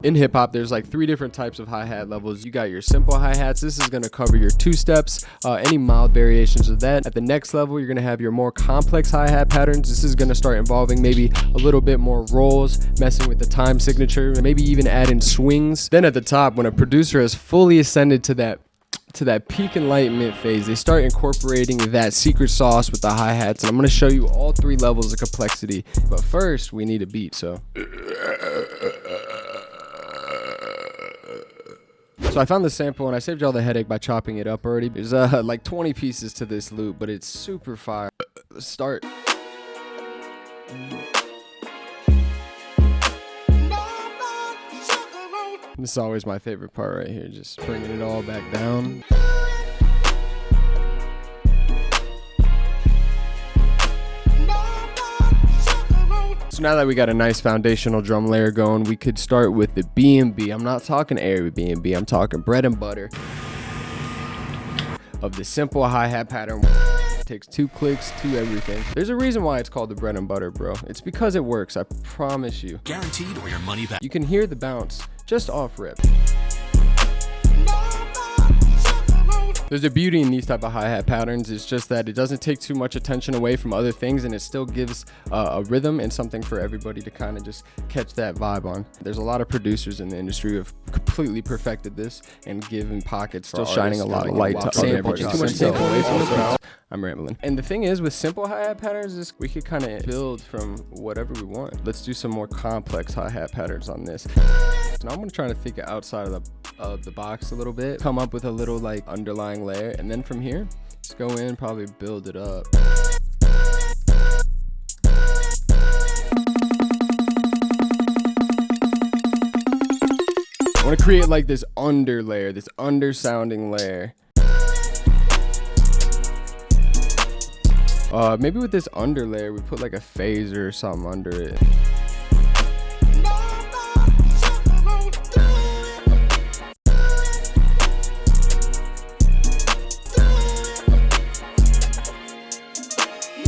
In hip hop, there's like 3 different types of hi-hat levels. You got your simple hi-hats. This is going to cover your 2 steps, any mild variations of that. At the next level, you're going to have your more complex hi-hat patterns. This is going to start involving maybe a little bit more rolls, messing with the time signature, maybe even add in swings. Then at the top, when a producer has fully ascended to that peak enlightenment phase, they start incorporating that secret sauce with the hi-hats, and I'm going to show you all 3 levels of complexity. But first, we need a beat, so I found the sample and I saved y'all the headache by chopping it up already. There's like 20 pieces to this loop, but it's super fire. Let's start. This is always my favorite part right here, just bringing it all back down. So now that we got a nice foundational drum layer going, we could start with the B&B. I'm not talking airy B&B, I'm talking bread and butter of the simple hi-hat pattern. It takes 2 clicks, 2 everything. There's a reason why it's called the bread and butter, bro. It's because it works, I promise you. Guaranteed or your money back. You can hear the bounce just off rip. There's a beauty in these type of hi-hat patterns. It's just that it doesn't take too much attention away from other things, and it still gives a rhythm and something for everybody to kind of just catch that vibe on. There's a lot of producers in the industry who have completely perfected this and given pockets, still shining a lot of light to other parts. I'm rambling. And the thing is, with simple hi-hat patterns, is we could kind of build from whatever we want. Let's do some more complex hi-hat patterns on this. Now I'm gonna try to think outside of the box a little bit, come up with a little like underlying layer, and then from here, just go in, probably build it up. I want to create like this under layer, this under sounding layer. Maybe with this under layer, we put like a phaser or something under it.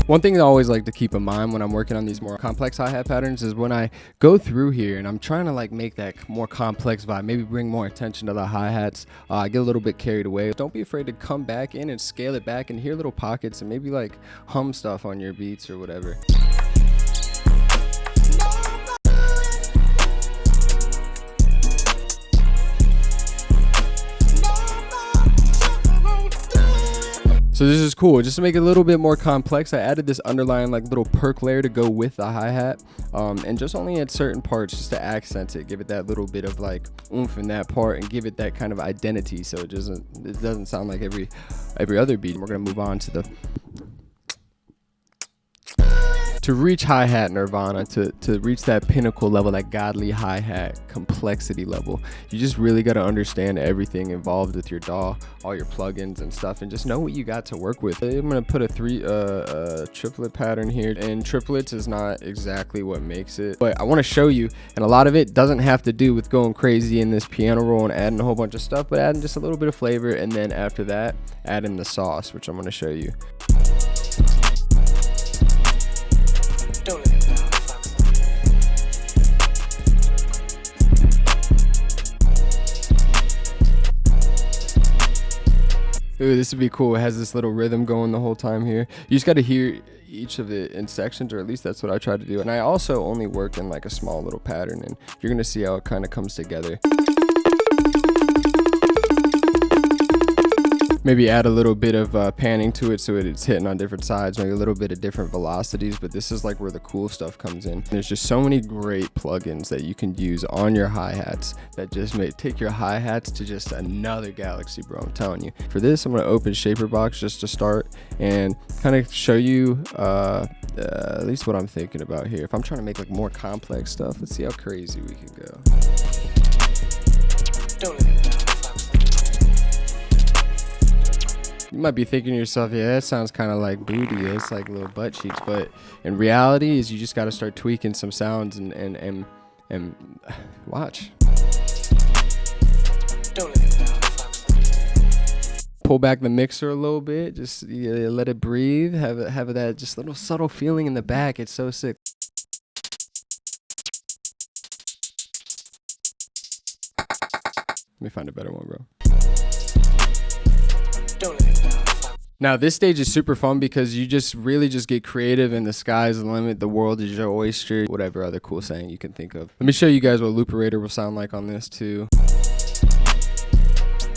One thing I always like to keep in mind when I'm working on these more complex hi-hat patterns is when I go through here and I'm trying to like make that more complex vibe, maybe bring more attention to the hi-hats, I get a little bit carried away. Don't be afraid to come back in and scale it back and hear little pockets and maybe like hum stuff on your beats or whatever. So this is cool. Just to make it a little bit more complex, I added this underlying like little perk layer to go with the hi-hat, and just only at certain parts just to accent it, give it that little bit of like oomph in that part and give it that kind of identity, so it doesn't sound like every other beat. We're gonna move on to reach hi-hat nirvana, to reach that pinnacle level, that godly hi-hat complexity level. You just really got to understand everything involved with your DAW, all your plugins and stuff, and just know what you got to work with. I'm gonna put a triplet pattern here, and triplets is not exactly what makes it, but I want to show you, and a lot of it doesn't have to do with going crazy in this piano roll and adding a whole bunch of stuff, but adding just a little bit of flavor, and then after that add in the sauce, which I'm going to show you. Ooh, this would be cool. It has this little rhythm going the whole time here. You just got to hear each of it in sections, or at least that's what I try to do. And I also only work in like a small little pattern, and you're going to see how it kind of comes together. Maybe add a little bit of panning to it so it's hitting on different sides, maybe a little bit of different velocities, but this is like where the cool stuff comes in. There's just so many great plugins that you can use on your hi-hats that just take your hi-hats to just another galaxy, bro, I'm telling you. For this, I'm going to open Shaperbox just to start and kind of show you at least what I'm thinking about here. If I'm trying to make like more complex stuff, let's see how crazy we can go. You might be thinking to yourself, yeah, that sounds kind of like booty. It's like little butt cheeks. But in reality, is you just got to start tweaking some sounds and watch. Pull back the mixer a little bit. Just let it breathe. Have that just little subtle feeling in the back. It's so sick. Let me find a better one, bro. Don't let it down. Now this stage is super fun because you just really just get creative and the sky's the limit. The world is your oyster. Whatever other cool saying you can think of. Let me show you guys what Looperator will sound like on this too.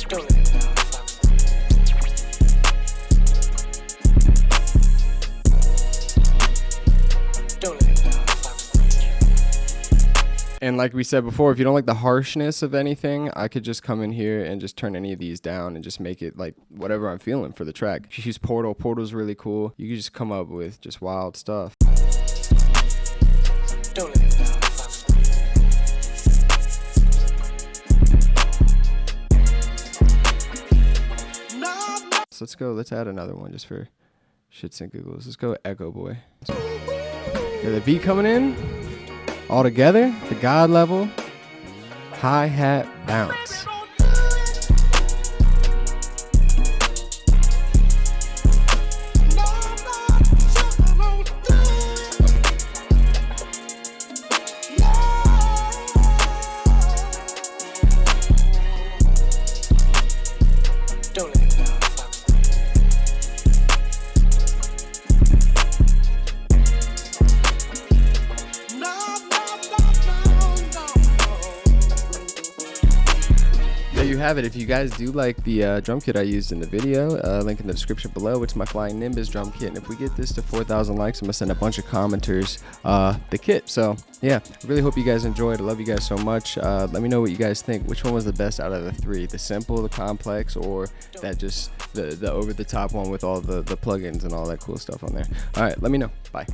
Don't let it down. Don't let it down. And like we said before, if you don't like the harshness of anything, I could just come in here and just turn any of these down and just make it like whatever I'm feeling for the track. If you use Portal, Portal's really cool. You can just come up with just wild stuff. Don't let it down. So let's go, let's add another one just for shits and giggles. Let's go Echo Boy. Hear the beat coming in? All together, the God level, hi-hat bounce. Don't let it down. There you have it. If you guys do like the drum kit I used in the video, link in the description below. It's my Flying Nimbus drum kit, and if we get this to 4,000 likes, I'm gonna send a bunch of commenters the kit. So yeah, I really hope you guys enjoyed. I love you guys so much. Let me know what you guys think. Which one was the best out of the three? The simple, the complex, or that just the over the top one with all the plugins and all that cool stuff on there? All right, let me know. Bye.